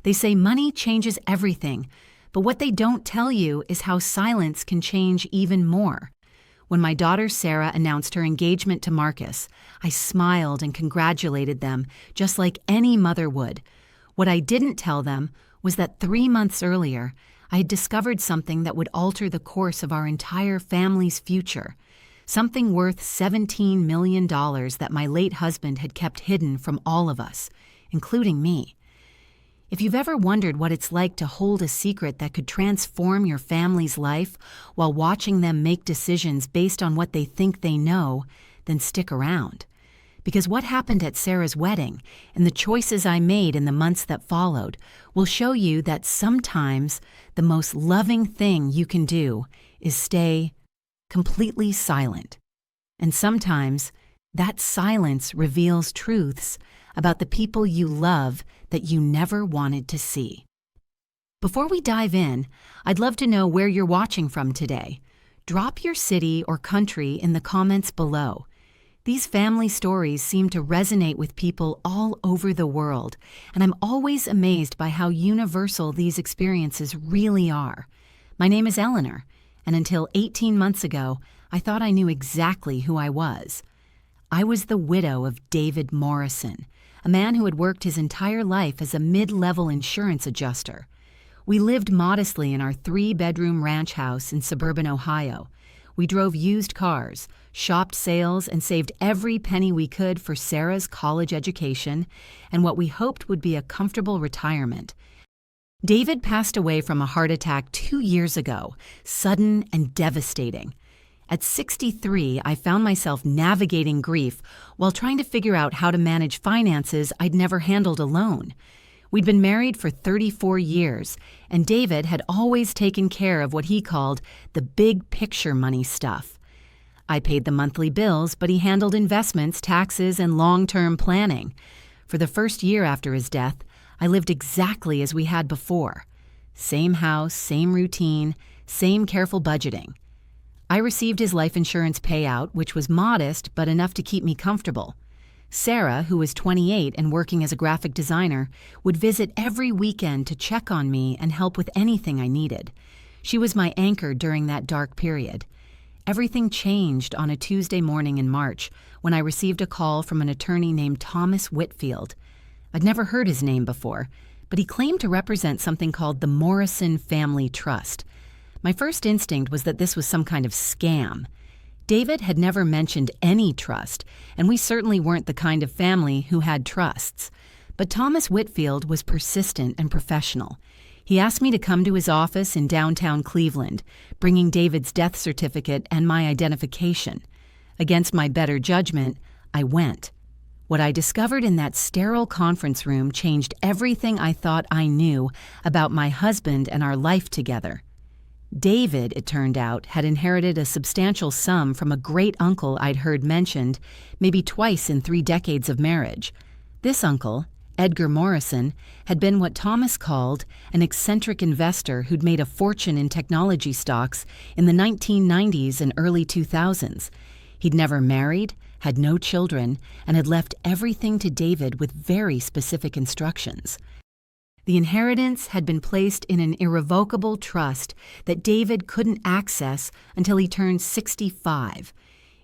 They say money changes everything, but what they don't tell you is how silence can change even more. When my daughter Sarah announced her engagement to Marcus, I smiled and congratulated them, just like any mother would. What I didn't tell them was that 3 months earlier, I had discovered something that would alter the course of our entire family's future. Something worth $17 million that my late husband had kept hidden from all of us, including me. If you've ever wondered what it's like to hold a secret that could transform your family's life while watching them make decisions based on what they think they know, then stick around. Because what happened at Sarah's wedding and the choices I made in the months that followed will show you that sometimes the most loving thing you can do is stay completely silent. And sometimes that silence reveals truths about the people you love that you never wanted to see. Before we dive in, I'd love to know where you're watching from today. Drop your city or country in the comments below. These family stories seem to resonate with people all over the world, and I'm always amazed by how universal these experiences really are. My name is Eleanor, and until 18 months ago, I thought I knew exactly who I was. I was the widow of David Morrison, a man who had worked his entire life as a mid-level insurance adjuster. We lived modestly in our 3-bedroom ranch house in suburban Ohio. We drove used cars, shopped sales, and saved every penny we could for Sarah's college education and what we hoped would be a comfortable retirement. David passed away from a heart attack 2 years ago, sudden and devastating. At 63, I found myself navigating grief while trying to figure out how to manage finances I'd never handled alone. We'd been married for 34 years, and David had always taken care of what he called the big picture money stuff. I paid the monthly bills, but he handled investments, taxes, and long-term planning. For the first year after his death, I lived exactly as we had before. Same house, same routine, same careful budgeting. I received his life insurance payout, which was modest but enough to keep me comfortable. Sarah, who was 28 and working as a graphic designer, would visit every weekend to check on me and help with anything I needed. She was my anchor during that dark period. Everything changed on a Tuesday morning in March when I received a call from an attorney named Thomas Whitfield. I'd never heard his name before, but he claimed to represent something called the Morrison Family Trust. My first instinct was that this was some kind of scam. David had never mentioned any trust, and we certainly weren't the kind of family who had trusts. But Thomas Whitfield was persistent and professional. He asked me to come to his office in downtown Cleveland, bringing David's death certificate and my identification. Against my better judgment, I went. What I discovered in that sterile conference room changed everything I thought I knew about my husband and our life together. David, it turned out, had inherited a substantial sum from a great uncle I'd heard mentioned maybe twice in 3 decades of marriage. This uncle, Edgar Morrison, had been what Thomas called an eccentric investor who'd made a fortune in technology stocks in the 1990s and early 2000s. He'd never married, had no children, and had left everything to David with very specific instructions. The inheritance had been placed in an irrevocable trust that David couldn't access until he turned 65.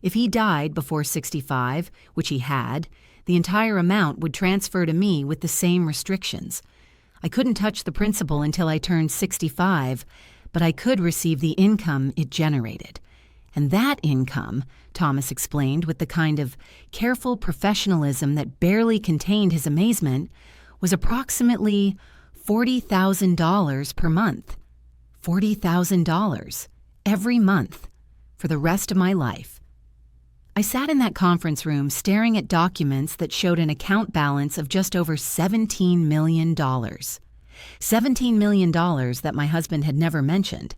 If he died before 65, which he had, the entire amount would transfer to me with the same restrictions. I couldn't touch the principal until I turned 65, but I could receive the income it generated. And that income, Thomas explained with the kind of careful professionalism that barely contained his amazement, was approximately $40,000 per month. $40,000 every month for the rest of my life. I sat in that conference room staring at documents that showed an account balance of just over $17 million. $17 million that my husband had never mentioned.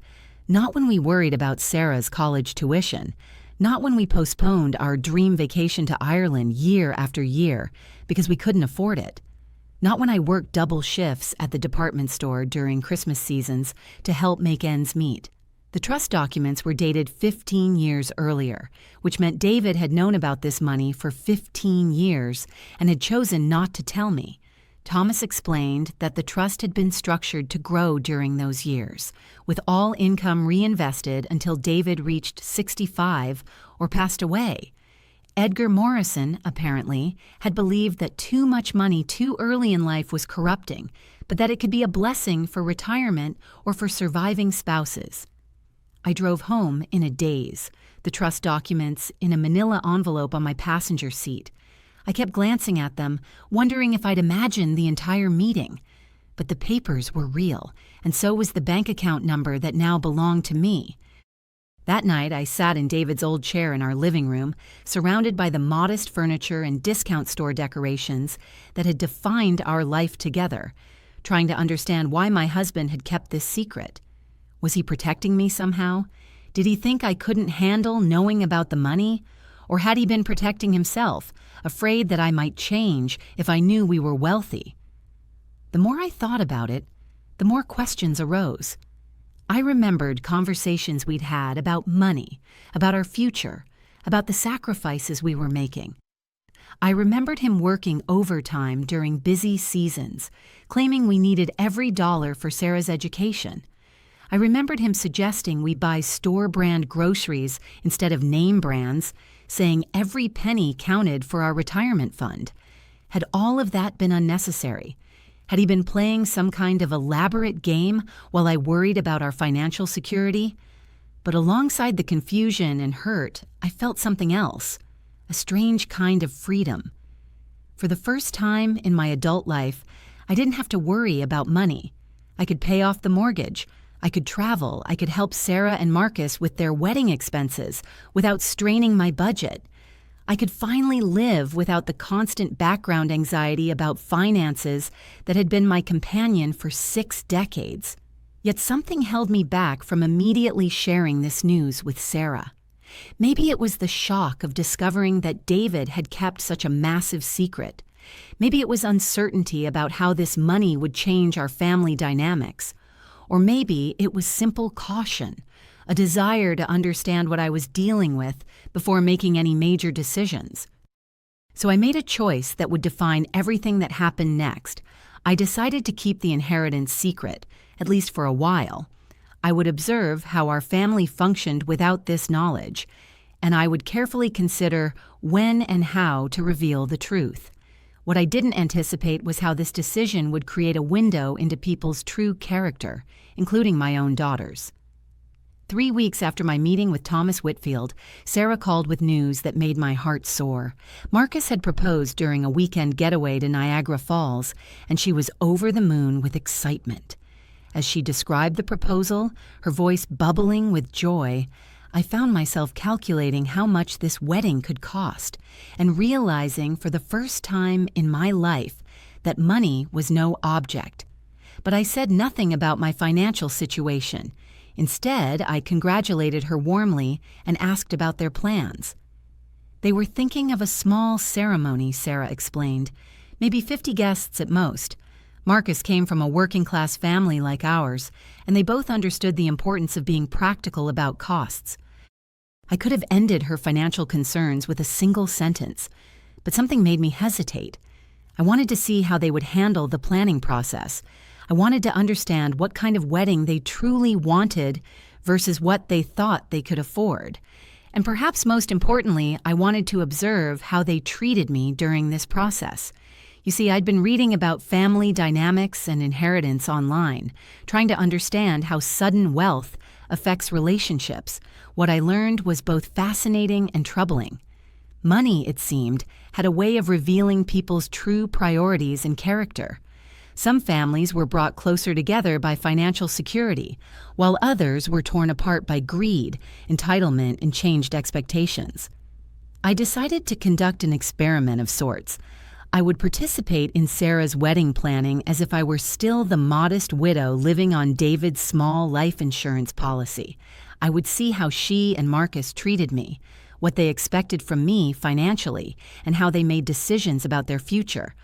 Not when we worried about Sarah's college tuition. Not when we postponed our dream vacation to Ireland year after year because we couldn't afford it. Not when I worked double shifts at the department store during Christmas seasons to help make ends meet. The trust documents were dated 15 years earlier, which meant David had known about this money for 15 years and had chosen not to tell me. Thomas explained that the trust had been structured to grow during those years, with all income reinvested until David reached 65 or passed away. Edgar Morrison, apparently, had believed that too much money too early in life was corrupting, but that it could be a blessing for retirement or for surviving spouses. I drove home in a daze, the trust documents in a manila envelope on my passenger seat. I kept glancing at them, wondering if I'd imagined the entire meeting. But the papers were real, and so was the bank account number that now belonged to me. That night, I sat in David's old chair in our living room, surrounded by the modest furniture and discount store decorations that had defined our life together, trying to understand why my husband had kept this secret. Was he protecting me somehow? Did he think I couldn't handle knowing about the money? Or had he been protecting himself, afraid that I might change if I knew we were wealthy? The more I thought about it, the more questions arose. I remembered conversations we'd had about money, about our future, about the sacrifices we were making. I remembered him working overtime during busy seasons, claiming we needed every dollar for Sarah's education. I remembered him suggesting we buy store-brand groceries instead of name brands, saying every penny counted for our retirement fund. Had all of that been unnecessary? Had he been playing some kind of elaborate game while I worried about our financial security? But alongside the confusion and hurt, I felt something else, a strange kind of freedom. For the first time in my adult life, I didn't have to worry about money. I could pay off the mortgage. I could travel. I could help Sarah and Marcus with their wedding expenses without straining my budget. I could finally live without the constant background anxiety about finances that had been my companion for 6 decades. Yet something held me back from immediately sharing this news with Sarah. Maybe it was the shock of discovering that David had kept such a massive secret. Maybe it was uncertainty about how this money would change our family dynamics. Or maybe it was simple caution, a desire to understand what I was dealing with before making any major decisions. So I made a choice that would define everything that happened next. I decided to keep the inheritance secret, at least for a while. I would observe how our family functioned without this knowledge, and I would carefully consider when and how to reveal the truth. What I didn't anticipate was how this decision would create a window into people's true character, including my own daughters. 3 weeks after my meeting with Thomas Whitfield, Sarah called with news that made my heart soar. Marcus had proposed during a weekend getaway to Niagara Falls, and she was over the moon with excitement. As she described the proposal, her voice bubbling with joy, I found myself calculating how much this wedding could cost and realizing for the first time in my life that money was no object. But I said nothing about my financial situation. Instead, I congratulated her warmly and asked about their plans. They were thinking of a small ceremony, Sarah explained, maybe 50 guests at most. Marcus came from a working-class family like ours, and they both understood the importance of being practical about costs. I could have ended her financial concerns with a single sentence, but something made me hesitate. I wanted to see how they would handle the planning process. I wanted to understand what kind of wedding they truly wanted versus what they thought they could afford. And perhaps most importantly, I wanted to observe how they treated me during this process. You see, I'd been reading about family dynamics and inheritance online, trying to understand how sudden wealth affects relationships. What I learned was both fascinating and troubling. Money, it seemed, had a way of revealing people's true priorities and character. Some families were brought closer together by financial security, while others were torn apart by greed, entitlement, and changed expectations. I decided to conduct an experiment of sorts. I would participate in Sarah's wedding planning as if I were still the modest widow living on David's small life insurance policy. I would see how she and Marcus treated me, what they expected from me financially, and how they made decisions about their future.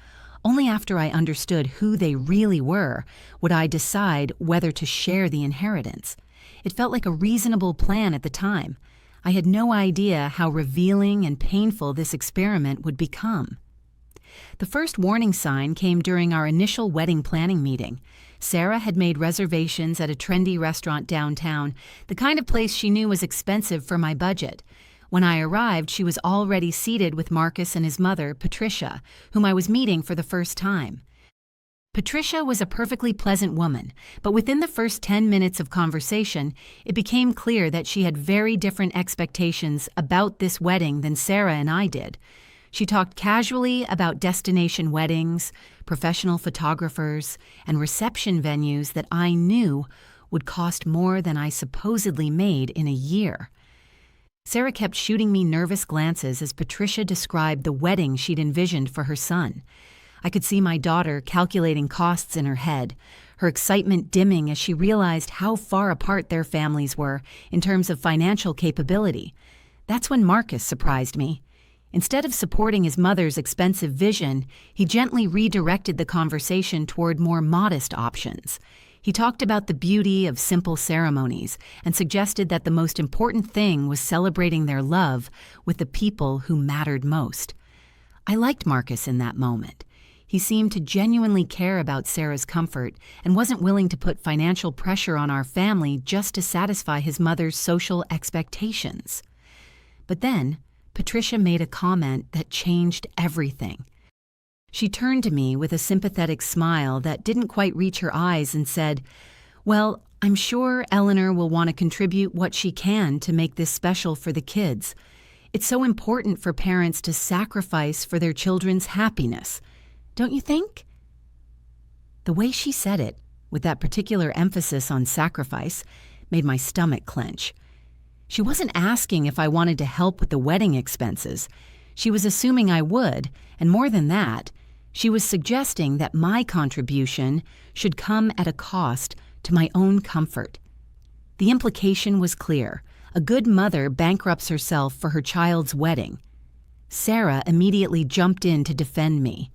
Only after I understood who they really were would I decide whether to share the inheritance. It felt like a reasonable plan at the time. I had no idea how revealing and painful this experiment would become. The first warning sign came during our initial wedding planning meeting. Sarah had made reservations at a trendy restaurant downtown, the kind of place she knew was expensive for my budget. When I arrived, she was already seated with Marcus and his mother, Patricia, whom I was meeting for the first time. Patricia was a perfectly pleasant woman, but within the first 10 minutes of conversation, it became clear that she had very different expectations about this wedding than Sarah and I did. She talked casually about destination weddings, professional photographers, and reception venues that I knew would cost more than I supposedly made in a year. Sarah kept shooting me nervous glances as Patricia described the wedding she'd envisioned for her son. I could see my daughter calculating costs in her head, her excitement dimming as she realized how far apart their families were in terms of financial capability. That's when Marcus surprised me. Instead of supporting his mother's expensive vision, he gently redirected the conversation toward more modest options. He talked about the beauty of simple ceremonies and suggested that the most important thing was celebrating their love with the people who mattered most. I liked Marcus in that moment. He seemed to genuinely care about Sarah's comfort and wasn't willing to put financial pressure on our family just to satisfy his mother's social expectations. But then, Patricia made a comment that changed everything. She turned to me with a sympathetic smile that didn't quite reach her eyes and said, "Well, I'm sure Eleanor will want to contribute what she can to make this special for the kids. It's so important for parents to sacrifice for their children's happiness. Don't you think?" The way she said it, with that particular emphasis on sacrifice, made my stomach clench. She wasn't asking if I wanted to help with the wedding expenses. She was assuming I would, and more than that, she was suggesting that my contribution should come at a cost to my own comfort. The implication was clear. A good mother bankrupts herself for her child's wedding. Sarah immediately jumped in to defend me.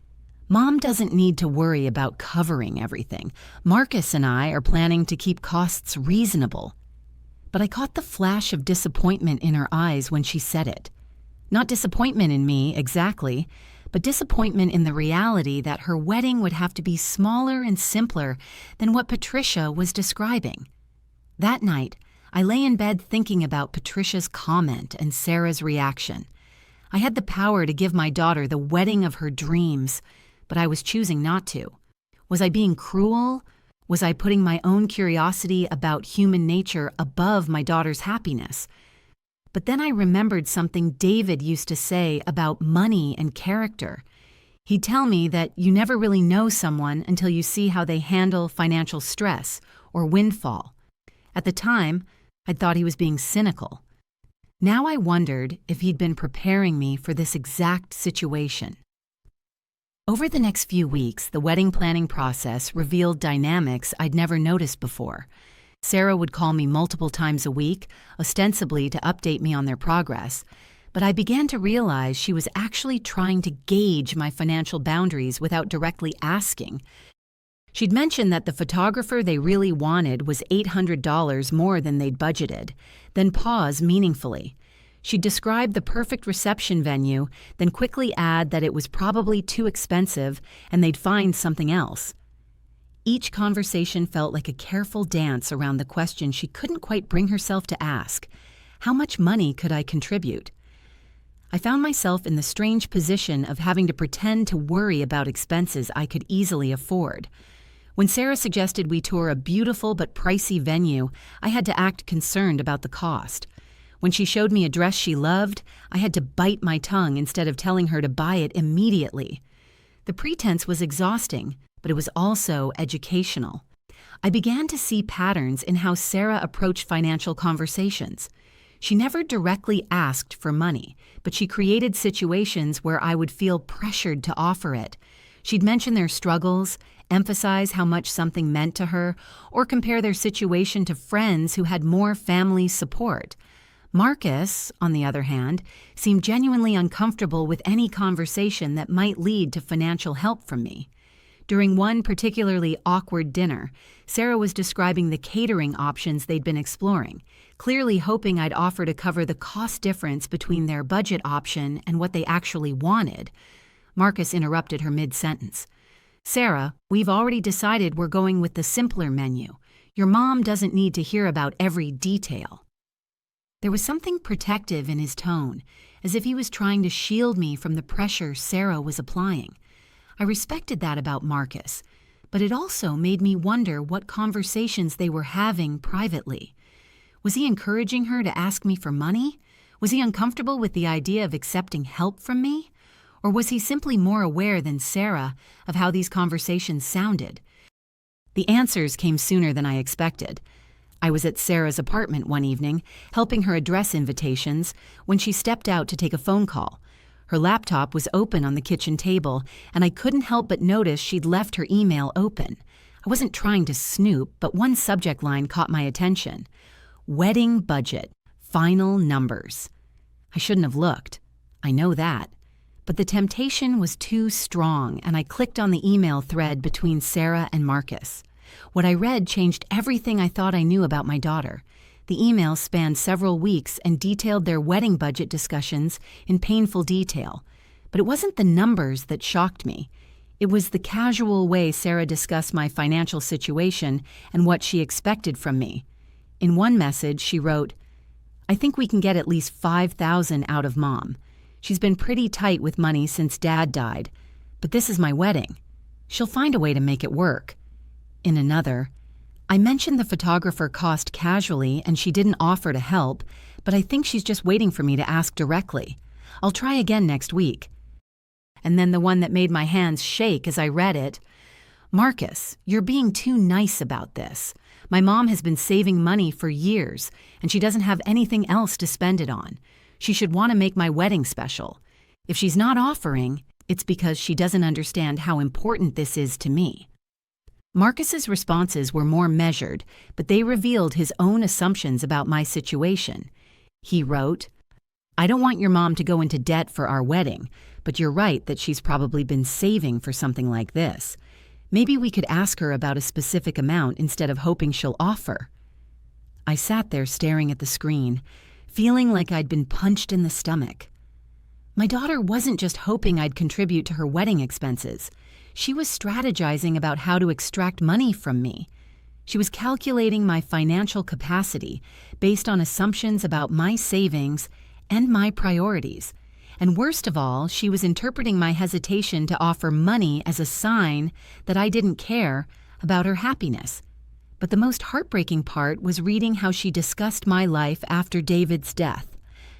"Mom doesn't need to worry about covering everything. Marcus and I are planning to keep costs reasonable." But I caught the flash of disappointment in her eyes when she said it. Not disappointment in me, exactly, but disappointment in the reality that her wedding would have to be smaller and simpler than what Patricia was describing. That night, I lay in bed thinking about Patricia's comment and Sarah's reaction. I had the power to give my daughter the wedding of her dreams, but I was choosing not to. Was I being cruel? Was I putting my own curiosity about human nature above my daughter's happiness? But then I remembered something David used to say about money and character. He'd tell me that you never really know someone until you see how they handle financial stress or windfall. At the time, I'd thought he was being cynical. Now I wondered if he'd been preparing me for this exact situation. Over the next few weeks, the wedding planning process revealed dynamics I'd never noticed before. Sarah would call me multiple times a week, ostensibly to update me on their progress, but I began to realize she was actually trying to gauge my financial boundaries without directly asking. She'd mentioned that the photographer they really wanted was $800 more than they'd budgeted, then pause meaningfully. She'd describe the perfect reception venue, then quickly add that it was probably too expensive and they'd find something else. Each conversation felt like a careful dance around the question she couldn't quite bring herself to ask: how much money could I contribute? I found myself in the strange position of having to pretend to worry about expenses I could easily afford. When Sarah suggested we tour a beautiful but pricey venue, I had to act concerned about the cost. When she showed me a dress she loved, I had to bite my tongue instead of telling her to buy it immediately. The pretense was exhausting, but it was also educational. I began to see patterns in how Sarah approached financial conversations. She never directly asked for money, but she created situations where I would feel pressured to offer it. She'd mention their struggles, emphasize how much something meant to her, or compare their situation to friends who had more family support. Marcus, on the other hand, seemed genuinely uncomfortable with any conversation that might lead to financial help from me. During one particularly awkward dinner, Sarah was describing the catering options they'd been exploring, clearly hoping I'd offer to cover the cost difference between their budget option and what they actually wanted. Marcus interrupted her mid-sentence. "Sarah, we've already decided we're going with the simpler menu. Your mom doesn't need to hear about every detail." There was something protective in his tone, as if he was trying to shield me from the pressure Sarah was applying. I respected that about Marcus, but it also made me wonder what conversations they were having privately. Was he encouraging her to ask me for money? Was he uncomfortable with the idea of accepting help from me? Or was he simply more aware than Sarah of how these conversations sounded? The answers came sooner than I expected. I was at Sarah's apartment one evening, helping her address invitations, when she stepped out to take a phone call. Her laptop was open on the kitchen table, and I couldn't help but notice she'd left her email open. I wasn't trying to snoop, but one subject line caught my attention. Wedding budget, final numbers. I shouldn't have looked. I know that. But the temptation was too strong, and I clicked on the email thread between Sarah and Marcus. What I read changed everything I thought I knew about my daughter. The email spanned several weeks and detailed their wedding budget discussions in painful detail. But it wasn't the numbers that shocked me. It was the casual way Sarah discussed my financial situation and what she expected from me. In one message, she wrote, "I think we can get at least $5,000 out of Mom. She's been pretty tight with money since Dad died, but this is my wedding. She'll find a way to make it work." In another, "I mentioned the photographer cost casually and she didn't offer to help, but I think she's just waiting for me to ask directly. I'll try again next week." And then the one that made my hands shake as I read it. "Marcus, you're being too nice about this. My mom has been saving money for years, and she doesn't have anything else to spend it on. She should want to make my wedding special. If she's not offering, it's because she doesn't understand how important this is to me." Marcus's responses were more measured, but they revealed his own assumptions about my situation. He wrote, "I don't want your mom to go into debt for our wedding, but you're right that she's probably been saving for something like this. Maybe we could ask her about a specific amount instead of hoping she'll offer." I sat there staring at the screen, feeling like I'd been punched in the stomach. My daughter wasn't just hoping I'd contribute to her wedding expenses. She was strategizing about how to extract money from me. She was calculating my financial capacity based on assumptions about my savings and my priorities. And worst of all, she was interpreting my hesitation to offer money as a sign that I didn't care about her happiness. But the most heartbreaking part was reading how she discussed my life after David's death.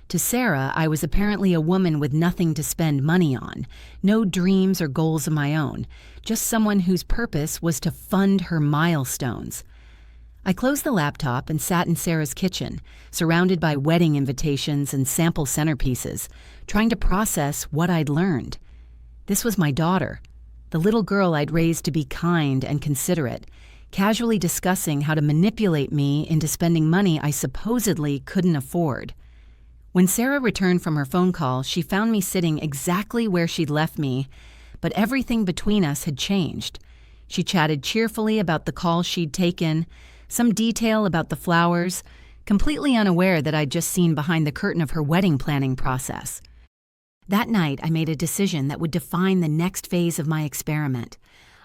To Sarah, I was apparently a woman with nothing to spend money on, no dreams or goals of my own, just someone whose purpose was to fund her milestones. I closed the laptop and sat in Sarah's kitchen, surrounded by wedding invitations and sample centerpieces, trying to process what I'd learned. This was my daughter, the little girl I'd raised to be kind and considerate, casually discussing how to manipulate me into spending money I supposedly couldn't afford. When Sarah returned from her phone call, she found me sitting exactly where she'd left me, but everything between us had changed. She chatted cheerfully about the call she'd taken, some detail about the flowers, completely unaware that I'd just seen behind the curtain of her wedding planning process. That night, I made a decision that would define the next phase of my experiment.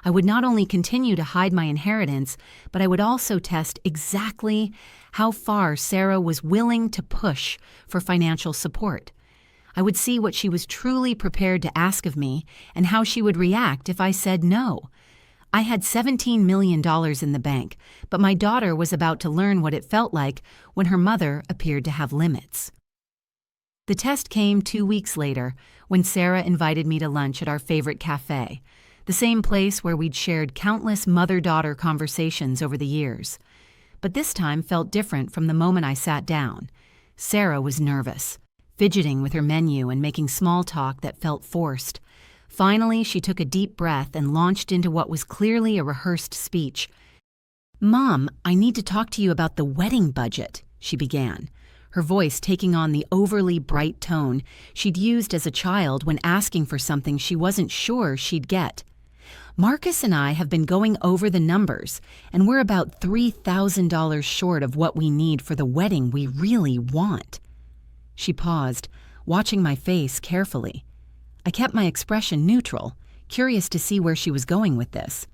I would not only continue to hide my inheritance, but I would also test exactly how far Sarah was willing to push for financial support. I would see what she was truly prepared to ask of me and how she would react if I said no. I had $17 million in the bank, but my daughter was about to learn what it felt like when her mother appeared to have limits. The test came 2 weeks later when Sarah invited me to lunch at our favorite cafe, the same place where we'd shared countless mother-daughter conversations over the years. But this time felt different from the moment I sat down. Sarah was nervous, fidgeting with her menu and making small talk that felt forced. Finally, she took a deep breath and launched into what was clearly a rehearsed speech. "Mom, I need to talk to you about the wedding budget," she began, her voice taking on the overly bright tone she'd used as a child when asking for something she wasn't sure she'd get. "Marcus and I have been going over the numbers, and we're about $3,000 short of what we need for the wedding we really want." She paused, watching my face carefully. I kept my expression neutral, curious to see where she was going with this.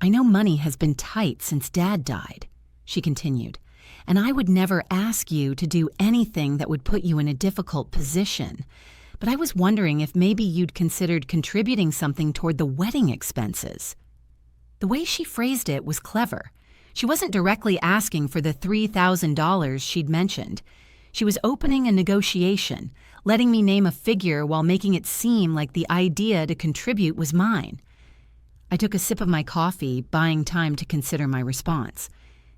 "I know money has been tight since Dad died," she continued, "and I would never ask you to do anything that would put you in a difficult position. But I was wondering if maybe you'd considered contributing something toward the wedding expenses." The way she phrased it was clever. She wasn't directly asking for the $3,000 she'd mentioned. She was opening a negotiation, letting me name a figure while making it seem like the idea to contribute was mine. I took a sip of my coffee, buying time to consider my response.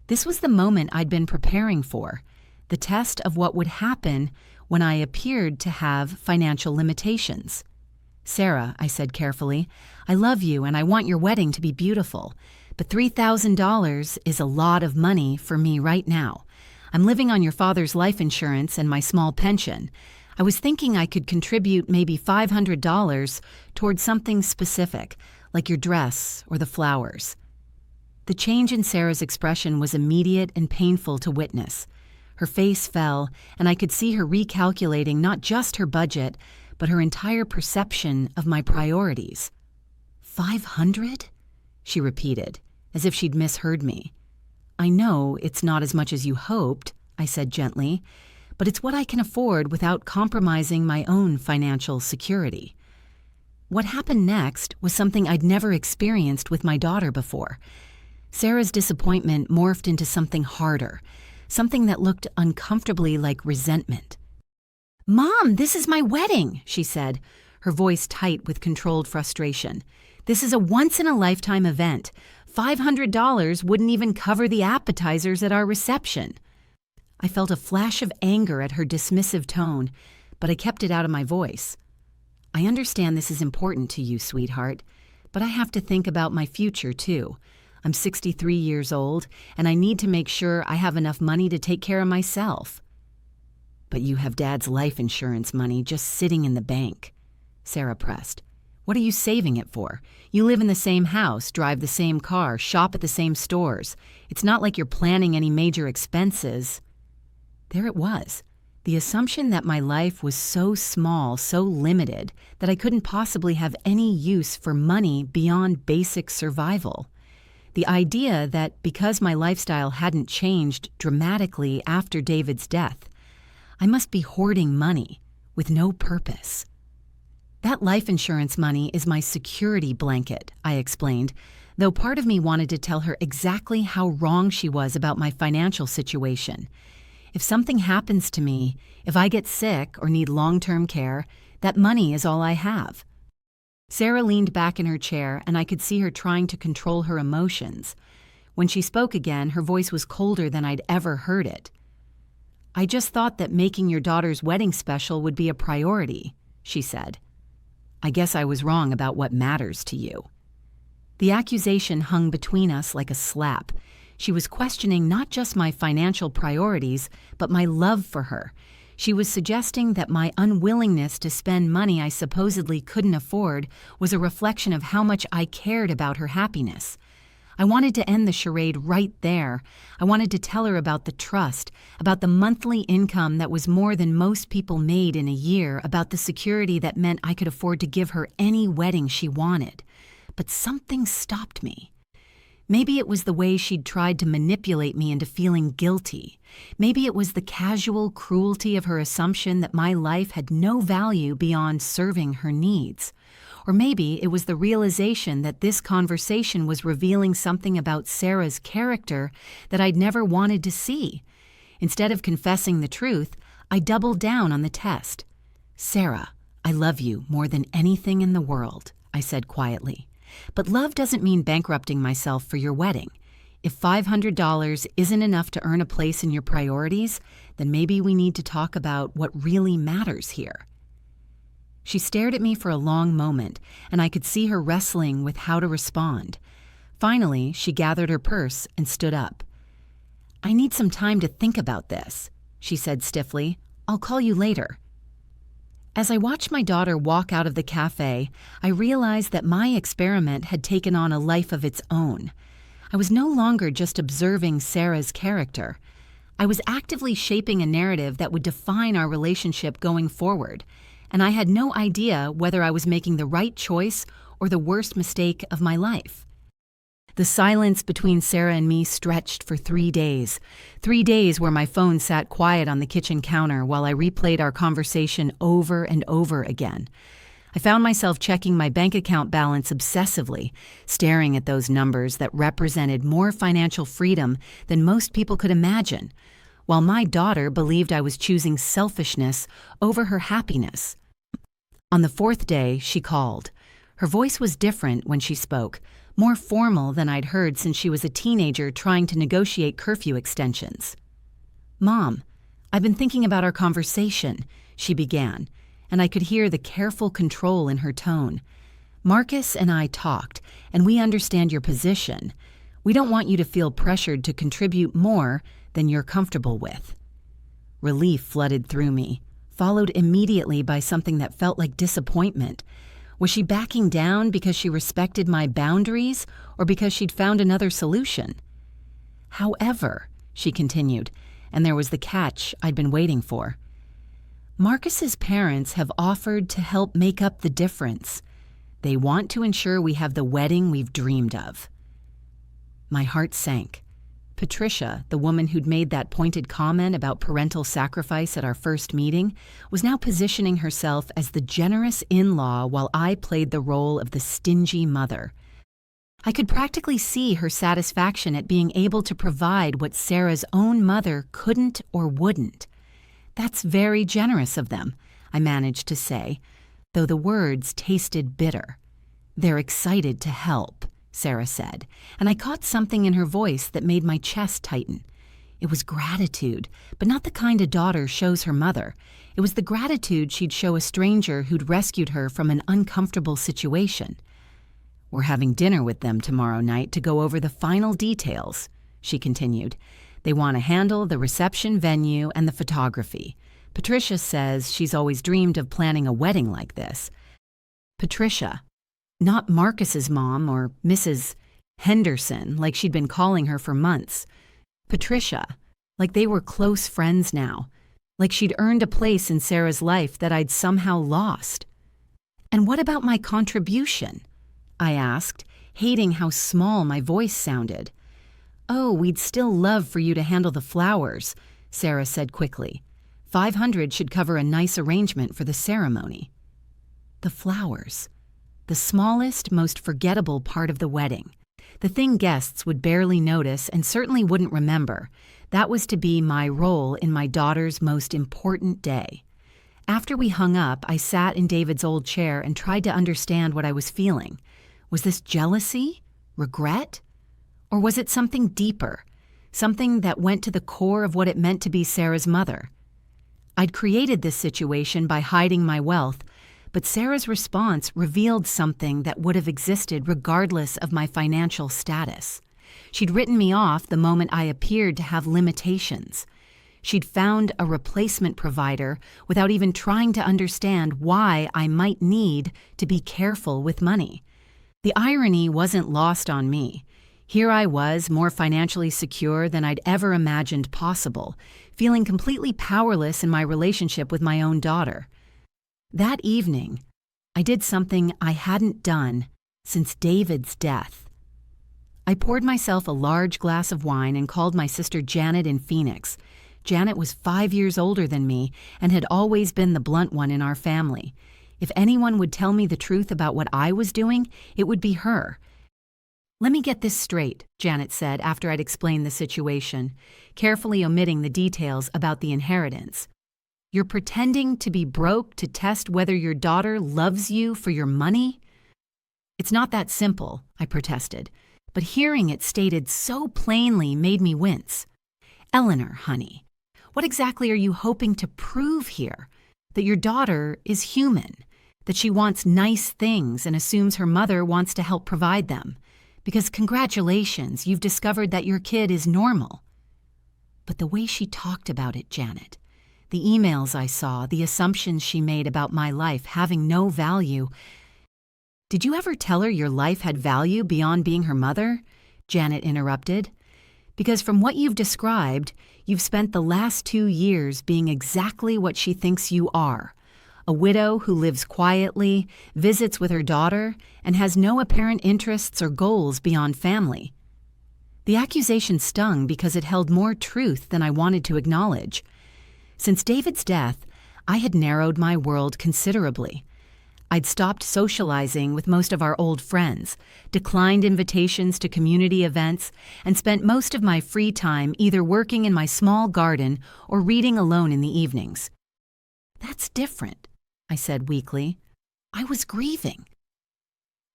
This was the moment I'd been preparing for, the test of what would happen when I appeared to have financial limitations. "Sarah," I said carefully, "I love you and I want your wedding to be beautiful, but $3,000 is a lot of money for me right now. I'm living on your father's life insurance and my small pension. I was thinking I could contribute maybe $500 towards something specific, like your dress or the flowers." The change in Sarah's expression was immediate and painful to witness. Her face fell, and I could see her recalculating not just her budget, but her entire perception of my priorities. "500?" she repeated, as if she'd misheard me. "I know it's not as much as you hoped," I said gently, "but it's what I can afford without compromising my own financial security." What happened next was something I'd never experienced with my daughter before. Sarah's disappointment morphed into something harder, something that looked uncomfortably like resentment. "Mom, this is my wedding," she said, her voice tight with controlled frustration. "This is a once-in-a-lifetime event. $500 wouldn't even cover the appetizers at our reception." I felt a flash of anger at her dismissive tone, but I kept it out of my voice. "I understand this is important to you, sweetheart, but I have to think about my future, too. I'm 63 years old, and I need to make sure I have enough money to take care of myself." "But you have Dad's life insurance money just sitting in the bank," Sarah pressed. "What are you saving it for? You live in the same house, drive the same car, shop at the same stores. It's not like you're planning any major expenses." There it was, the assumption that my life was so small, so limited, that I couldn't possibly have any use for money beyond basic survival. The idea that because my lifestyle hadn't changed dramatically after David's death, I must be hoarding money with no purpose. "That life insurance money is my security blanket," I explained, though part of me wanted to tell her exactly how wrong she was about my financial situation. If something happens to me, if I get sick or need long-term care, that money is all I have. Sarah leaned back in her chair, and I could see her trying to control her emotions. When she spoke again, her voice was colder than I'd ever heard it. "I just thought that making your daughter's wedding special would be a priority," she said. "I guess I was wrong about what matters to you." The accusation hung between us like a slap. She was questioning not just my financial priorities, but my love for her. She was suggesting that my unwillingness to spend money I supposedly couldn't afford was a reflection of how much I cared about her happiness. I wanted to end the charade right there. I wanted to tell her about the trust, about the monthly income that was more than most people made in a year, about the security that meant I could afford to give her any wedding she wanted. But something stopped me. Maybe it was the way she'd tried to manipulate me into feeling guilty. Maybe it was the casual cruelty of her assumption that my life had no value beyond serving her needs. Or maybe it was the realization that this conversation was revealing something about Sarah's character that I'd never wanted to see. Instead of confessing the truth, I doubled down on the test. "Sarah, I love you more than anything in the world," I said quietly. "But love doesn't mean bankrupting myself for your wedding. If $500 isn't enough to earn a place in your priorities, then maybe we need to talk about what really matters here." She stared at me for a long moment, and I could see her wrestling with how to respond. Finally, she gathered her purse and stood up. "I need some time to think about this," she said stiffly. "I'll call you later." As I watched my daughter walk out of the cafe, I realized that my experiment had taken on a life of its own. I was no longer just observing Sarah's character. I was actively shaping a narrative that would define our relationship going forward, and I had no idea whether I was making the right choice or the worst mistake of my life. The silence between Sarah and me stretched for 3 days. 3 days where my phone sat quiet on the kitchen counter while I replayed our conversation over and over again. I found myself checking my bank account balance obsessively, staring at those numbers that represented more financial freedom than most people could imagine, while my daughter believed I was choosing selfishness over her happiness. On the 4th day, she called. Her voice was different when she spoke, more formal than I'd heard since she was a teenager trying to negotiate curfew extensions. "Mom, I've been thinking about our conversation," she began, and I could hear the careful control in her tone. "Marcus and I talked, and we understand your position. We don't want you to feel pressured to contribute more than you're comfortable with." Relief flooded through me, followed immediately by something that felt like disappointment. Was she backing down because she respected my boundaries or because she'd found another solution? "However," she continued, and there was the catch I'd been waiting for, "Marcus's parents have offered to help make up the difference. They want to ensure we have the wedding we've dreamed of." My heart sank. Patricia, the woman who'd made that pointed comment about parental sacrifice at our first meeting, was now positioning herself as the generous in-law while I played the role of the stingy mother. I could practically see her satisfaction at being able to provide what Sarah's own mother couldn't or wouldn't. "That's very generous of them," I managed to say, though the words tasted bitter. "They're excited to help," Sarah said, and I caught something in her voice that made my chest tighten. It was gratitude, but not the kind a daughter shows her mother. It was the gratitude she'd show a stranger who'd rescued her from an uncomfortable situation. "We're having dinner with them tomorrow night to go over the final details," she continued. "They want to handle the reception venue and the photography. Patricia says she's always dreamed of planning a wedding like this." Patricia. Not Marcus's mom or Mrs. Henderson, like she'd been calling her for months. Patricia, like they were close friends now, like she'd earned a place in Sarah's life that I'd somehow lost. "And what about my contribution?" I asked, hating how small my voice sounded. "Oh, we'd still love for you to handle the flowers," Sarah said quickly. $500 should cover a nice arrangement for the ceremony." The flowers. The smallest, most forgettable part of the wedding. The thing guests would barely notice and certainly wouldn't remember. That was to be my role in my daughter's most important day. After we hung up, I sat in David's old chair and tried to understand what I was feeling. Was this jealousy? Regret? Or was it something deeper? Something that went to the core of what it meant to be Sarah's mother? I'd created this situation by hiding my wealth, but Sarah's response revealed something that would have existed regardless of my financial status. She'd written me off the moment I appeared to have limitations. She'd found a replacement provider without even trying to understand why I might need to be careful with money. The irony wasn't lost on me. Here I was, more financially secure than I'd ever imagined possible, feeling completely powerless in my relationship with my own daughter. That evening, I did something I hadn't done since David's death. I poured myself a large glass of wine and called my sister Janet in Phoenix. Janet was 5 years older than me and had always been the blunt one in our family. If anyone would tell me the truth about what I was doing, it would be her. "Let me get this straight," Janet said after I'd explained the situation, carefully omitting the details about the inheritance. "You're pretending to be broke to test whether your daughter loves you for your money?" "It's not that simple," I protested, but hearing it stated so plainly made me wince. "Eleanor, honey, what exactly are you hoping to prove here? That your daughter is human, that she wants nice things and assumes her mother wants to help provide them. Because congratulations, you've discovered that your kid is normal." But the way she talked about it, Janet, the emails I saw, the assumptions she made about my life having no value. "Did you ever tell her your life had value beyond being her mother?" Janet interrupted. "Because from what you've described, you've spent the last 2 years being exactly what she thinks you are, a widow who lives quietly, visits with her daughter, and has no apparent interests or goals beyond family. The accusation stung because it held more truth than I wanted to acknowledge. Since David's death, I had narrowed my world considerably. I'd stopped socializing with most of our old friends, declined invitations to community events, and spent most of my free time either working in my small garden or reading alone in the evenings. "That's different," I said weakly. "I was grieving."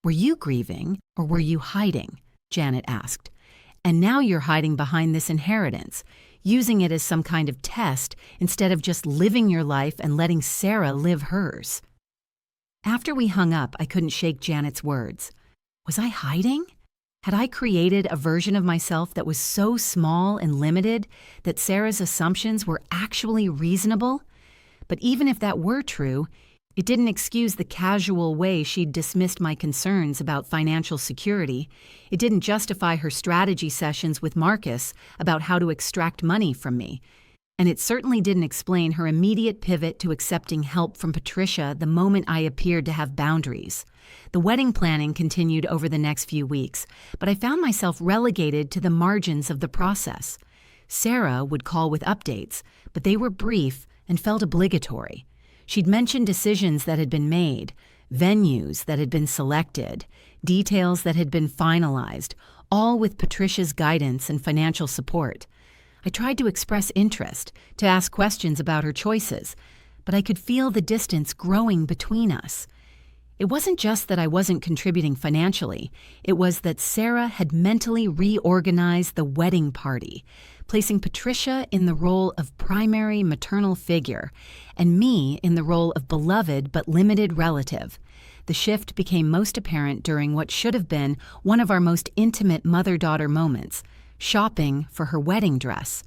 "Were you grieving, or were you hiding?" Janet asked. "And now you're hiding behind this inheritance, using it as some kind of test instead of just living your life and letting Sarah live hers." After we hung up, I couldn't shake Janet's words. Was I hiding? Had I created a version of myself that was so small and limited that Sarah's assumptions were actually reasonable? But even if that were true, it didn't excuse the casual way she'd dismissed my concerns about financial security. It didn't justify her strategy sessions with Marcus about how to extract money from me. And it certainly didn't explain her immediate pivot to accepting help from Patricia the moment I appeared to have boundaries. The wedding planning continued over the next few weeks, but I found myself relegated to the margins of the process. Sarah would call with updates, but they were brief and felt obligatory. She'd mention decisions that had been made, venues that had been selected, details that had been finalized, all with Patricia's guidance and financial support. I tried to express interest, to ask questions about her choices, but I could feel the distance growing between us. It wasn't just that I wasn't contributing financially, it was that Sarah had mentally reorganized the wedding party, placing Patricia in the role of primary maternal figure and me in the role of beloved but limited relative. The shift became most apparent during what should have been one of our most intimate mother-daughter moments, shopping for her wedding dress.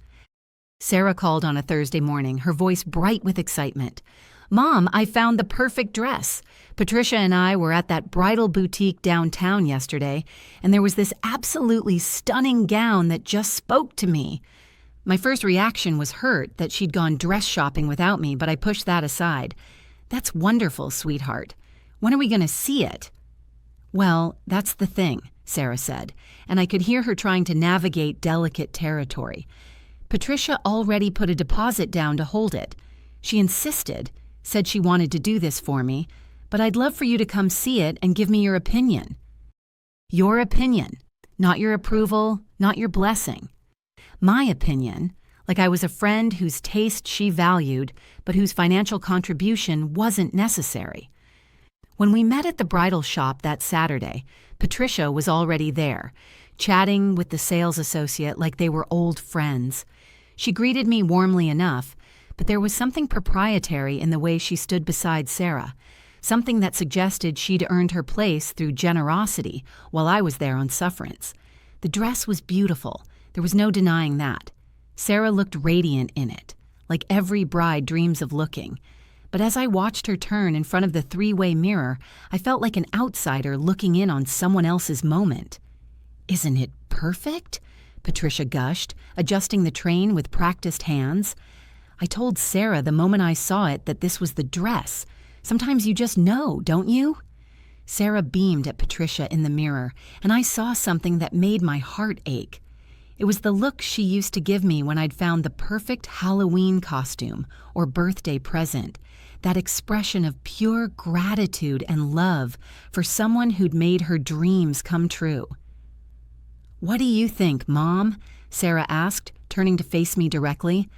Sarah called on a Thursday morning, her voice bright with excitement. "Mom, I found the perfect dress. Patricia and I were at that bridal boutique downtown yesterday, and there was this absolutely stunning gown that just spoke to me." My first reaction was hurt that she'd gone dress shopping without me, but I pushed that aside. "That's wonderful, sweetheart. When are we going to see it?" "Well, that's the thing," Sarah said, and I could hear her trying to navigate delicate territory. "Patricia already put a deposit down to hold it. She insisted, said she wanted to do this for me, but I'd love for you to come see it and give me your opinion." Your opinion, not your approval, not your blessing. My opinion, like I was a friend whose taste she valued, but whose financial contribution wasn't necessary. When we met at the bridal shop that Saturday, Patricia was already there, chatting with the sales associate like they were old friends. She greeted me warmly enough, but there was something proprietary in the way she stood beside Sarah, something that suggested she'd earned her place through generosity while I was there on sufferance. The dress was beautiful. There was no denying that. Sarah looked radiant in it, like every bride dreams of looking. But as I watched her turn in front of the three-way mirror, I felt like an outsider looking in on someone else's moment. "Isn't it perfect?" Patricia gushed, adjusting the train with practiced hands. I told Sarah the moment I saw it that this was the dress. Sometimes you just know, don't you? Sarah beamed at Patricia in the mirror, and I saw something that made my heart ache. It was the look she used to give me when I'd found the perfect Halloween costume or birthday present, that expression of pure gratitude and love for someone who'd made her dreams come true. "What do you think, Mom?" Sarah asked, turning to face me directly.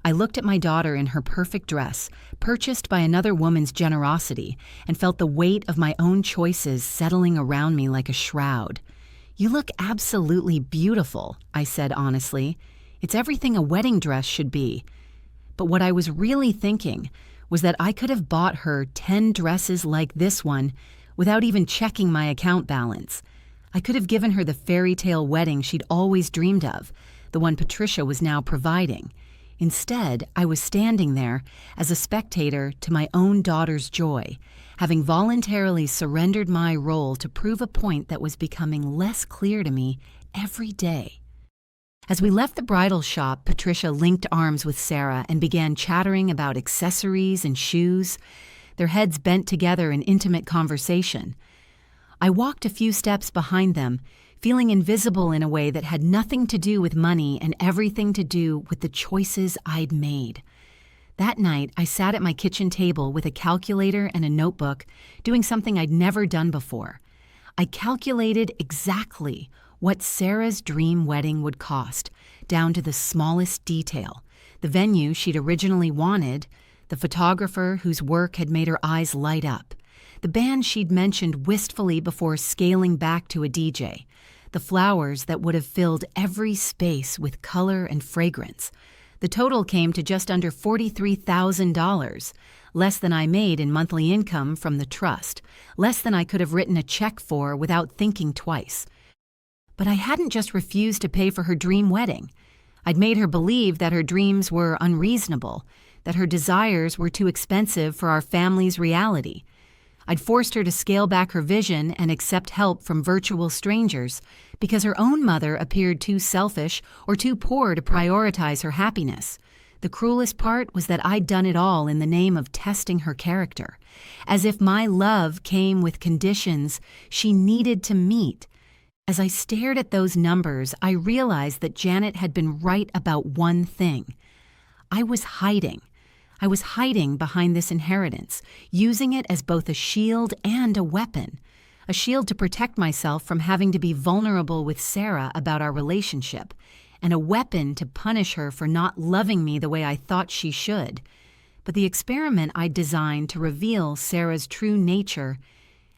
I looked at my daughter in her perfect dress, purchased by another woman's generosity, and felt the weight of my own choices settling around me like a shroud. "You look absolutely beautiful," I said honestly. "It's everything a wedding dress should be." But what I was really thinking was that I could have bought her 10 dresses like this one without even checking my account balance. I could have given her the fairy tale wedding she'd always dreamed of, the one Patricia was now providing. Instead, I was standing there as a spectator to my own daughter's joy, having voluntarily surrendered my role to prove a point that was becoming less clear to me every day. As we left the bridal shop, Patricia linked arms with Sarah and began chattering about accessories and shoes. their heads bent together in intimate conversation. I walked a few steps behind them, feeling invisible in a way that had nothing to do with money and everything to do with the choices I'd made. That night, I sat at my kitchen table with a calculator and a notebook, doing something I'd never done before. I calculated exactly what Sarah's dream wedding would cost, down to the smallest detail. The venue she'd originally wanted, the photographer whose work had made her eyes light up, the band she'd mentioned wistfully before scaling back to a DJ, the flowers that would have filled every space with color and fragrance. The total came to just under $43,000, less than I made in monthly income from the trust, less than I could have written a check for without thinking twice. But I hadn't just refused to pay for her dream wedding. I'd made her believe that her dreams were unreasonable, that her desires were too expensive for our family's reality. I'd forced her to scale back her vision and accept help from virtual strangers because her own mother appeared too selfish or too poor to prioritize her happiness. The cruelest part was that I'd done it all in the name of testing her character, as if my love came with conditions she needed to meet. As I stared at those numbers, I realized that Janet had been right about one thing. I was hiding. I was hiding behind this inheritance, using it as both a shield and a weapon. A shield to protect myself from having to be vulnerable with Sarah about our relationship, and a weapon to punish her for not loving me the way I thought she should. But the experiment I'd designed to reveal Sarah's true nature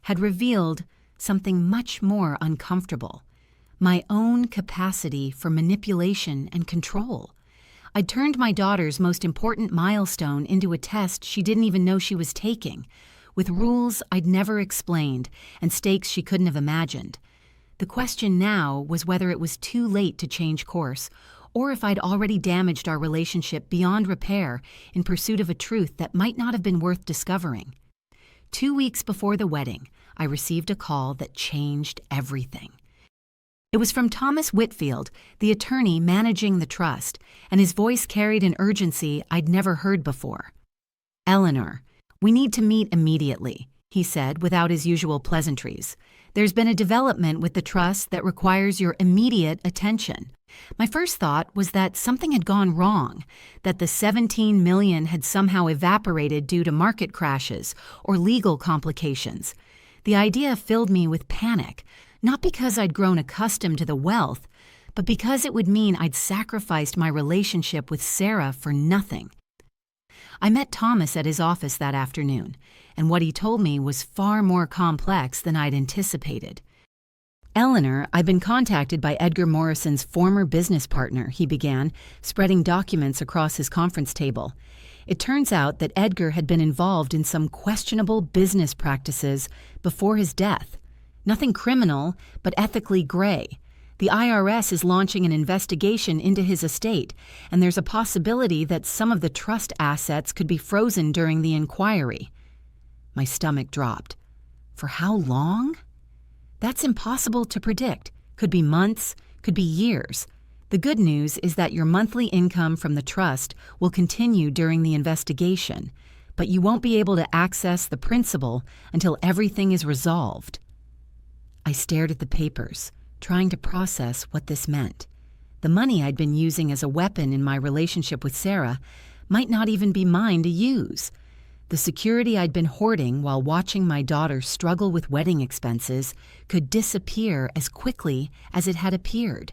had revealed something much more uncomfortable: my own capacity for manipulation and control. I'd turned my daughter's most important milestone into a test she didn't even know she was taking, with rules I'd never explained and stakes she couldn't have imagined. The question now was whether it was too late to change course, or if I'd already damaged our relationship beyond repair in pursuit of a truth that might not have been worth discovering. 2 weeks before the wedding, I received a call that changed everything. It was from Thomas Whitfield, the attorney managing the trust, and his voice carried an urgency I'd never heard before. "Eleanor, we need to meet immediately," he said without his usual pleasantries. "There's been a development with the trust that requires your immediate attention." My first thought was that something had gone wrong, that the $17 million had somehow evaporated due to market crashes or legal complications. The idea filled me with panic, not because I'd grown accustomed to the wealth, but because it would mean I'd sacrificed my relationship with Sarah for nothing. I met Thomas at his office that afternoon, and what he told me was far more complex than I'd anticipated. "Eleanor, I've been contacted by Edgar Morrison's former business partner," he began, spreading documents across his conference table. It turns out that Edgar had been involved in some questionable business practices before his death. Nothing criminal, but ethically gray. The IRS is launching an investigation into his estate, and there's a possibility that some of the trust assets could be frozen during the inquiry. My stomach dropped. For how long? That's impossible to predict. Could be months, could be years. The good news is that your monthly income from the trust will continue during the investigation, but you won't be able to access the principal until everything is resolved. I stared at the papers, trying to process what this meant. The money I'd been using as a weapon in my relationship with Sarah might not even be mine to use. The security I'd been hoarding while watching my daughter struggle with wedding expenses could disappear as quickly as it had appeared.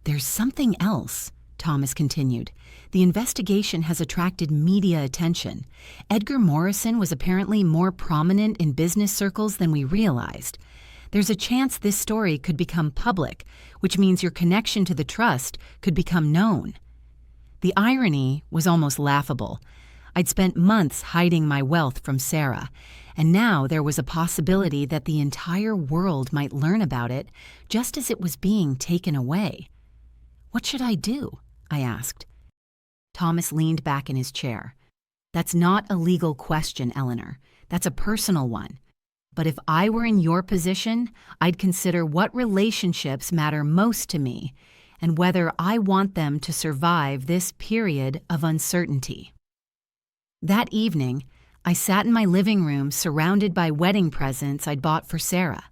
"There's something else," Thomas continued. "The investigation has attracted media attention. Edgar Morrison was apparently more prominent in business circles than we realized. There's a chance this story could become public, which means your connection to the trust could become known." The irony was almost laughable. I'd spent months hiding my wealth from Sarah, and now there was a possibility that the entire world might learn about it just as it was being taken away. "What should I do?" I asked. Thomas leaned back in his chair. "That's not a legal question, Eleanor. That's a personal one. But if I were in your position, I'd consider what relationships matter most to me and whether I want them to survive this period of uncertainty." That evening, I sat in my living room surrounded by wedding presents I'd bought for Sarah.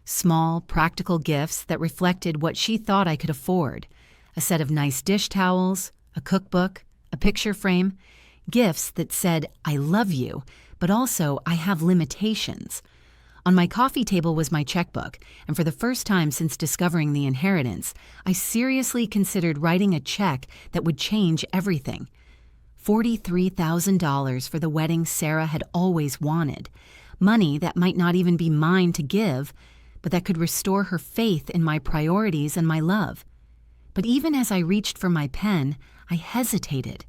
Small, practical gifts that reflected what she thought I could afford. A set of nice dish towels, a cookbook, a picture frame. Gifts that said, I love you, but also I have limitations. On my coffee table was my checkbook, and for the first time since discovering the inheritance, I seriously considered writing a check that would change everything. $43,000 for the wedding Sarah had always wanted. Money that might not even be mine to give, but that could restore her faith in my priorities and my love. But even as I reached for my pen, I hesitated.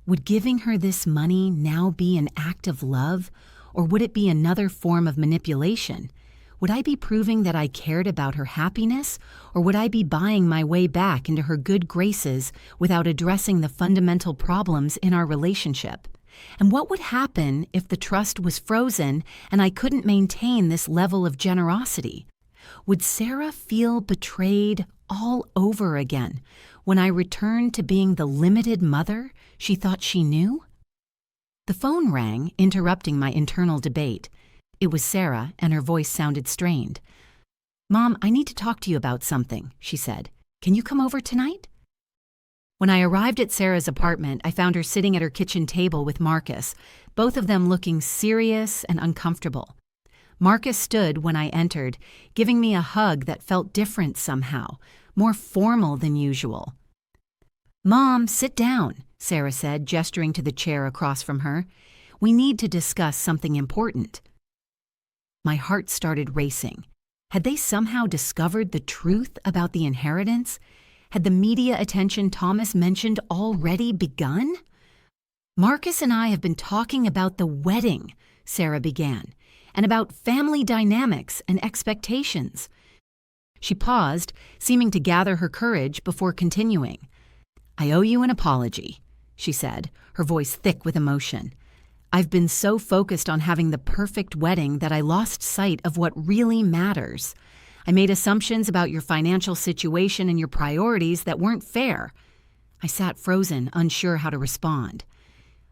Would giving her this money now be an act of love, or would it be another form of manipulation? Would I be proving that I cared about her happiness, or would I be buying my way back into her good graces without addressing the fundamental problems in our relationship? And what would happen if the trust was frozen and I couldn't maintain this level of generosity? Would Sarah feel betrayed all over again when I returned to being the limited mother she thought she knew? The phone rang, interrupting my internal debate. It was Sarah, and her voice sounded strained. "Mom, I need to talk to you about something," she said. "Can you come over tonight?" When I arrived at Sarah's apartment, I found her sitting at her kitchen table with Marcus, both of them looking serious and uncomfortable. Marcus stood when I entered, giving me a hug that felt different somehow, more formal than usual. "Mom, sit down," Sarah said, gesturing to the chair across from her. "We need to discuss something important." My heart started racing. Had they somehow discovered the truth about the inheritance? Had the media attention Thomas mentioned already begun? "Marcus and I have been talking about the wedding," Sarah began, "and about family dynamics and expectations." She paused, seeming to gather her courage before continuing. "I owe you an apology," she said, her voice thick with emotion. "I've been so focused on having the perfect wedding that I lost sight of what really matters. I made assumptions about your financial situation and your priorities that weren't fair." I sat frozen, unsure how to respond.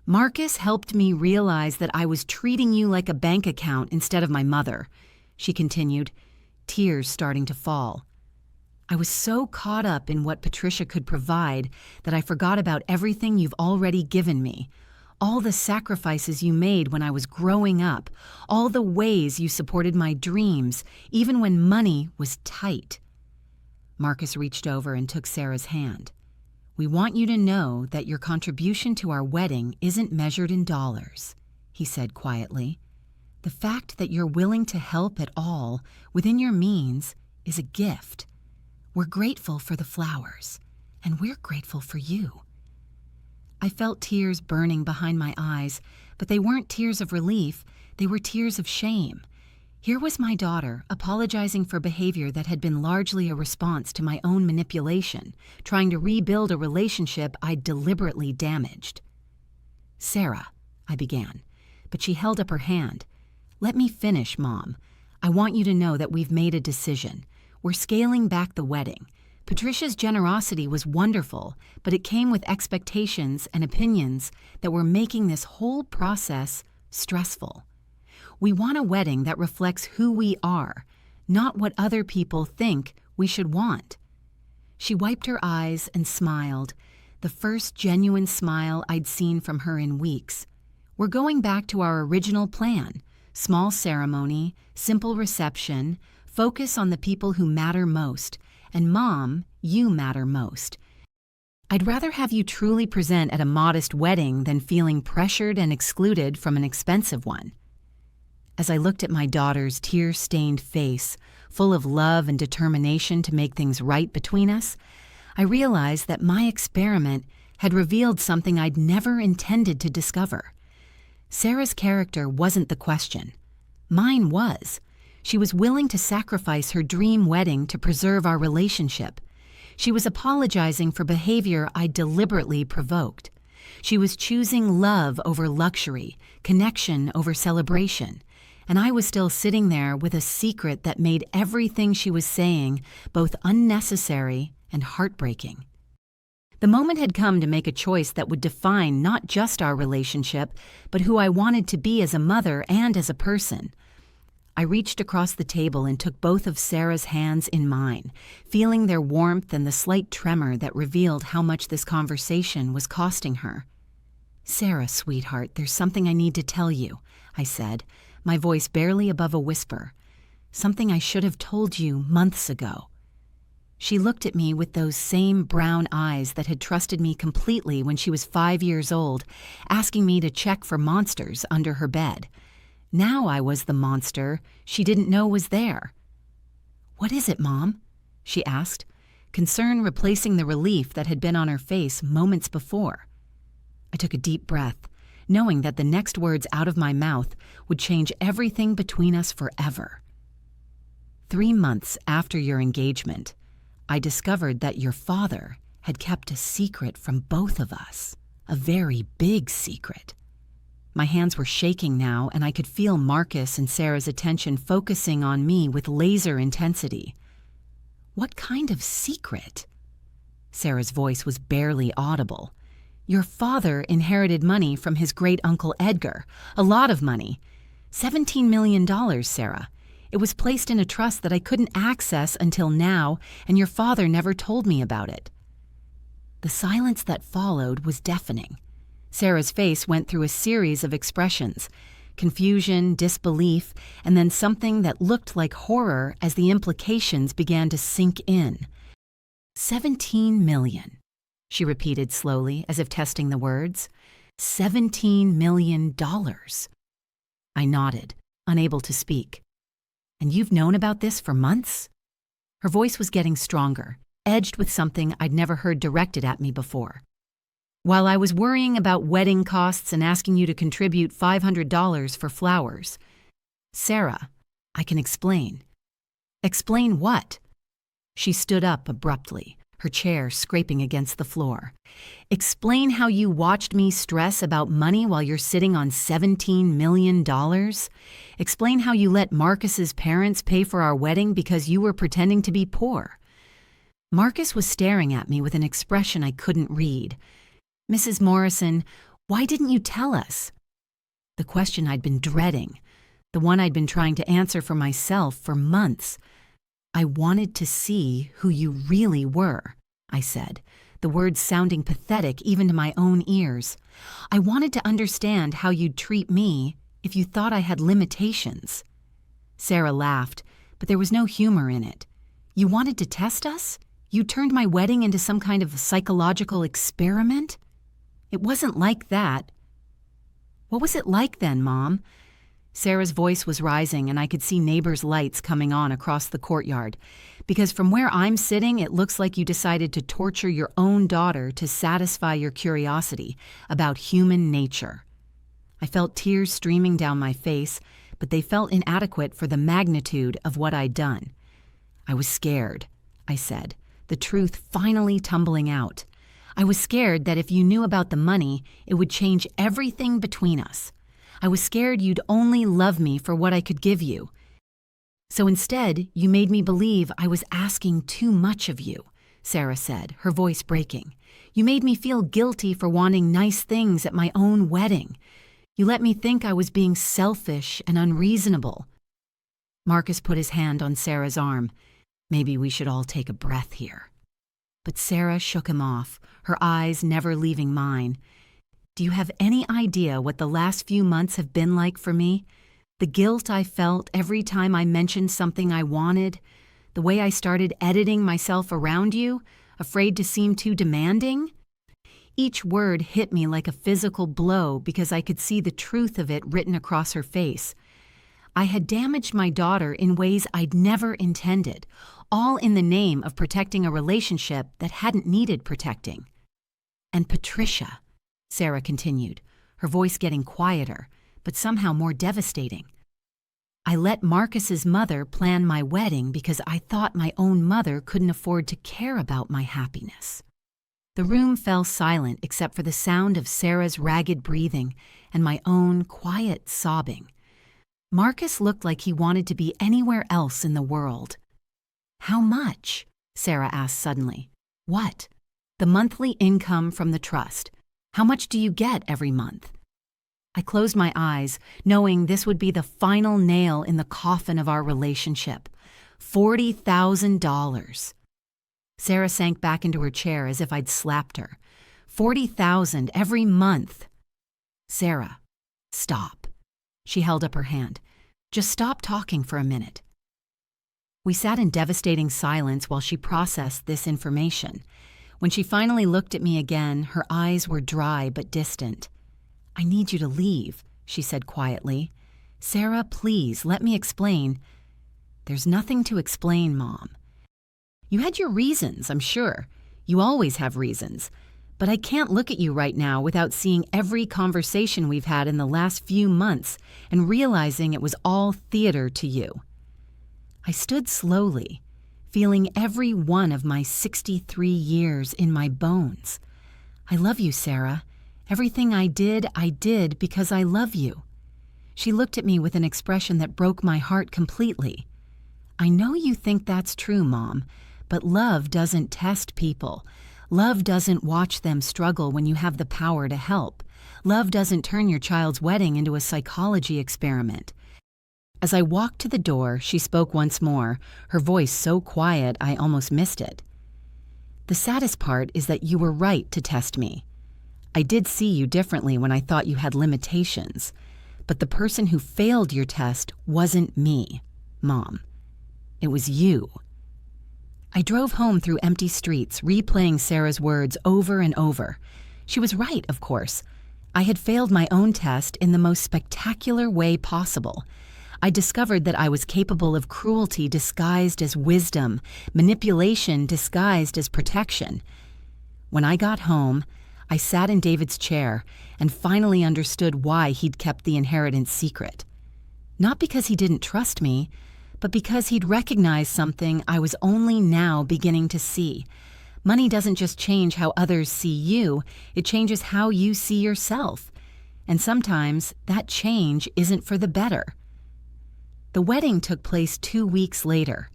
"Marcus helped me realize that I was treating you like a bank account instead of my mother," she continued, tears starting to fall. "I was so caught up in what Patricia could provide that I forgot about everything you've already given me. All the sacrifices you made when I was growing up, all the ways you supported my dreams, even when money was tight." Marcus reached over and took Sarah's hand. "We want you to know that your contribution to our wedding isn't measured in dollars," he said quietly. "The fact that you're willing to help at all, within your means, is a gift. We're grateful for the flowers, and we're grateful for you." I felt tears burning behind my eyes, but they weren't tears of relief, they were tears of shame. Here was my daughter apologizing for behavior that had been largely a response to my own manipulation, trying to rebuild a relationship I'd deliberately damaged. "Sarah," I began, but she held up her hand. "Let me finish, Mom. I want you to know that we've made a decision. We're scaling back the wedding. Patricia's generosity was wonderful, but it came with expectations and opinions that were making this whole process stressful. We want a wedding that reflects who we are, not what other people think we should want." She wiped her eyes and smiled, the first genuine smile I'd seen from her in weeks. "We're going back to our original plan. Small ceremony, simple reception, focus on the people who matter most. And Mom, you matter most. I'd rather have you truly present at a modest wedding than feeling pressured and excluded from an expensive one." As I looked at my daughter's tear-stained face, full of love and determination to make things right between us, I realized that my experiment had revealed something I'd never intended to discover. Sarah's character wasn't the question. Mine was. She was willing to sacrifice her dream wedding to preserve our relationship. She was apologizing for behavior I deliberately provoked. She was choosing love over luxury, connection over celebration, and I was still sitting there with a secret that made everything she was saying both unnecessary and heartbreaking. The moment had come to make a choice that would define not just our relationship, but who I wanted to be as a mother and as a person. I reached across the table and took both of Sarah's hands in mine, feeling their warmth and the slight tremor that revealed how much this conversation was costing her. "Sarah, sweetheart, there's something I need to tell you," I said, my voice barely above a whisper. "Something I should have told you months ago." She looked at me with those same brown eyes that had trusted me completely when she was 5 years old, asking me to check for monsters under her bed. Now I was the monster she didn't know was there. "What is it, Mom?" she asked, concern replacing the relief that had been on her face moments before. I took a deep breath, knowing that the next words out of my mouth would change everything between us forever. 3 months after your engagement, I discovered that your father had kept a secret from both of us, a very big secret. My hands were shaking now, and I could feel Marcus and Sarah's attention focusing on me with laser intensity. "What kind of secret?" Sarah's voice was barely audible. "Your father inherited money from his great-uncle Edgar, a lot of money. $17 million, Sarah. It was placed in a trust that I couldn't access until now, and your father never told me about it." The silence that followed was deafening. Sarah's face went through a series of expressions: confusion, disbelief, and then something that looked like horror as the implications began to sink in. $17 million, she repeated slowly, as if testing the words. $17 million. I nodded, unable to speak. "And you've known about this for months?" Her voice was getting stronger, edged with something I'd never heard directed at me before. "While I was worrying about wedding costs and asking you to contribute $500 for flowers." "Sarah, I can explain." "Explain what?" She stood up abruptly, her chair scraping against the floor. "Explain how you watched me stress about money while you're sitting on $17 million? Explain how you let Marcus's parents pay for our wedding because you were pretending to be poor." Marcus was staring at me with an expression I couldn't read. "Mrs. Morrison, why didn't you tell us?" The question I'd been dreading, the one I'd been trying to answer for myself for months. "I wanted to see who you really were," I said, the words sounding pathetic even to my own ears. "I wanted to understand how you'd treat me if you thought I had limitations." Sarah laughed, but there was no humor in it. "You wanted to test us? You turned my wedding into some kind of psychological experiment?" "It wasn't like that." "What was it like then, Mom?" Sarah's voice was rising, and I could see neighbors' lights coming on across the courtyard. "Because from where I'm sitting, it looks like you decided to torture your own daughter to satisfy your curiosity about human nature." I felt tears streaming down my face, but they felt inadequate for the magnitude of what I'd done. "I was scared," I said, the truth finally tumbling out. "I was scared that if you knew about the money, it would change everything between us. I was scared you'd only love me for what I could give you. So instead, you made me believe I was asking too much of you," Sarah said, her voice breaking. "You made me feel guilty for wanting nice things at my own wedding. You let me think I was being selfish and unreasonable." Marcus put his hand on Sarah's arm. "Maybe we should all take a breath here." But Sarah shook him off, her eyes never leaving mine. "Do you have any idea what the last few months have been like for me? The guilt I felt every time I mentioned something I wanted, the way I started editing myself around you, afraid to seem too demanding?" Each word hit me like a physical blow because I could see the truth of it written across her face. I had damaged my daughter in ways I'd never intended, all in the name of protecting a relationship that hadn't needed protecting. "And Patricia," Sarah continued, her voice getting quieter, but somehow more devastating. "I let Marcus's mother plan my wedding because I thought my own mother couldn't afford to care about my happiness." The room fell silent except for the sound of Sarah's ragged breathing and my own quiet sobbing. Marcus looked like he wanted to be anywhere else in the world. "How much?" Sarah asked suddenly. "What?" The monthly income from the trust. How much do you get every month? I closed my eyes, knowing this would be the final nail in the coffin of our relationship. $40,000. Sarah sank back into her chair as if I'd slapped her. $40,000 every month. Sarah, stop. She held up her hand. Just stop talking for a minute. We sat in devastating silence while she processed this information. When she finally looked at me again, her eyes were dry but distant. I need you to leave, she said quietly. Sarah, please, let me explain. There's nothing to explain, Mom. You had your reasons, I'm sure. You always have reasons. But I can't look at you right now without seeing every conversation we've had in the last few months and realizing it was all theater to you. I stood slowly, feeling every one of my 63 years in my bones. I love you, Sarah. Everything I did because I love you. She looked at me with an expression that broke my heart completely. I know you think that's true, Mom, but love doesn't test people. Love doesn't watch them struggle when you have the power to help. Love doesn't turn your child's wedding into a psychology experiment. As I walked to the door, she spoke once more, her voice so quiet I almost missed it. The saddest part is that you were right to test me. I did see you differently when I thought you had limitations, but the person who failed your test wasn't me, Mom. It was you. I drove home through empty streets, replaying Sarah's words over and over. She was right, of course. I had failed my own test in the most spectacular way possible. I discovered that I was capable of cruelty disguised as wisdom, manipulation disguised as protection. When I got home, I sat in David's chair and finally understood why he'd kept the inheritance secret. Not because he didn't trust me, but because he'd recognized something I was only now beginning to see. Money doesn't just change how others see you, it changes how you see yourself. And sometimes that change isn't for the better. The wedding took place 2 weeks later.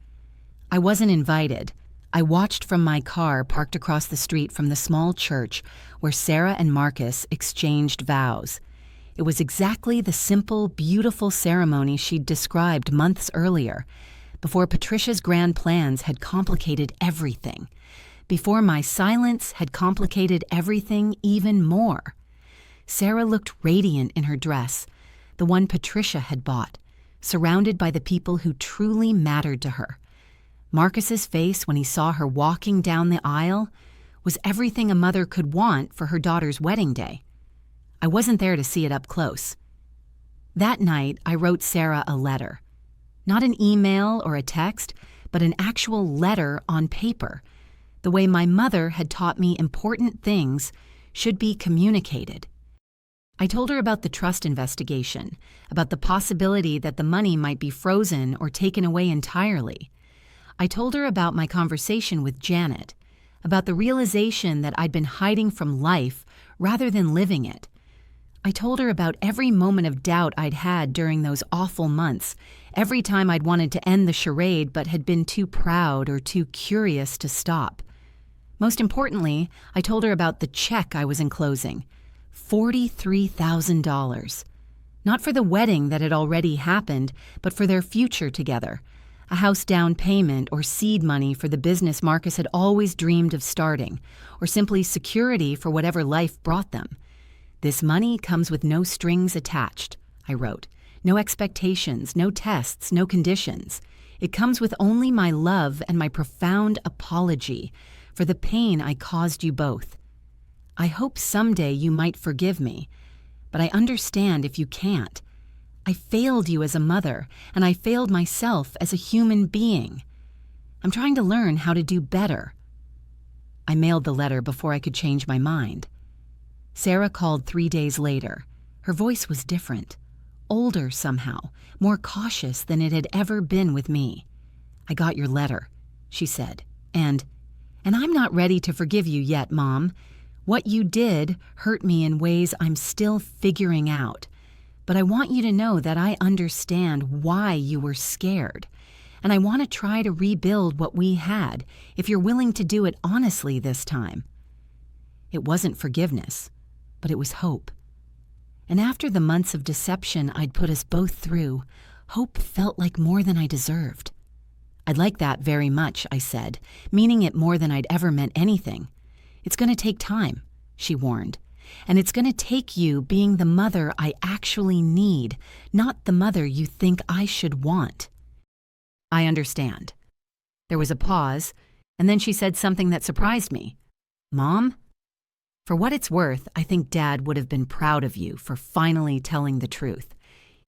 I wasn't invited. I watched from my car parked across the street from the small church where Sarah and Marcus exchanged vows. It was exactly the simple, beautiful ceremony she'd described months earlier, before Patricia's grand plans had complicated everything, before my silence had complicated everything even more. Sarah looked radiant in her dress, the one Patricia had bought, surrounded by the people who truly mattered to her. Marcus's face when he saw her walking down the aisle was everything a mother could want for her daughter's wedding day. I wasn't there to see it up close. That night, I wrote Sarah a letter. Not an email or a text, but an actual letter on paper, the way my mother had taught me important things should be communicated. I told her about the trust investigation, about the possibility that the money might be frozen or taken away entirely. I told her about my conversation with Janet, about the realization that I'd been hiding from life rather than living it. I told her about every moment of doubt I'd had during those awful months, every time I'd wanted to end the charade but had been too proud or too curious to stop. Most importantly, I told her about the check I was enclosing, $43,000. Not for the wedding that had already happened, but for their future together. A house down payment or seed money for the business Marcus had always dreamed of starting, or simply security for whatever life brought them. This money comes with no strings attached, I wrote. No expectations, no tests, no conditions. It comes with only my love and my profound apology for the pain I caused you both. I hope someday you might forgive me, but I understand if you can't. I failed you as a mother, and I failed myself as a human being. I'm trying to learn how to do better. I mailed the letter before I could change my mind. Sarah called 3 days later. Her voice was different, older somehow, more cautious than it had ever been with me. I got your letter, she said, and I'm not ready to forgive you yet, Mom. What you did hurt me in ways I'm still figuring out. But I want you to know that I understand why you were scared, and I want to try to rebuild what we had, if you're willing to do it honestly this time. It wasn't forgiveness, but it was hope. And after the months of deception I'd put us both through, hope felt like more than I deserved. "I'd like that very much," I said, meaning it more than I'd ever meant anything. "It's going to take time," she warned. "And it's going to take you being the mother I actually need, not the mother you think I should want." "I understand." There was a pause, and then she said something that surprised me. "Mom?" For what it's worth, I think Dad would have been proud of you for finally telling the truth,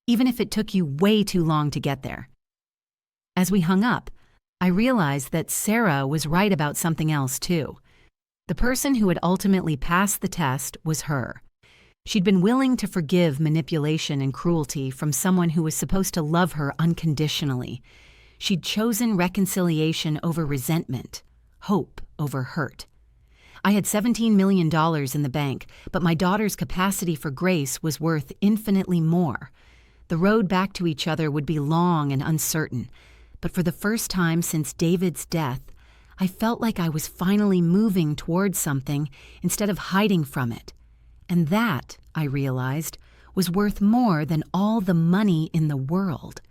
even if it took you way too long to get there. As we hung up, I realized that Sarah was right about something else too. The person who had ultimately passed the test was her. She'd been willing to forgive manipulation and cruelty from someone who was supposed to love her unconditionally. She'd chosen reconciliation over resentment, hope over hurt. I had $17 million in the bank, but my daughter's capacity for grace was worth infinitely more. The road back to each other would be long and uncertain, but for the first time since David's death, I felt like I was finally moving towards something instead of hiding from it. And that, I realized, was worth more than all the money in the world.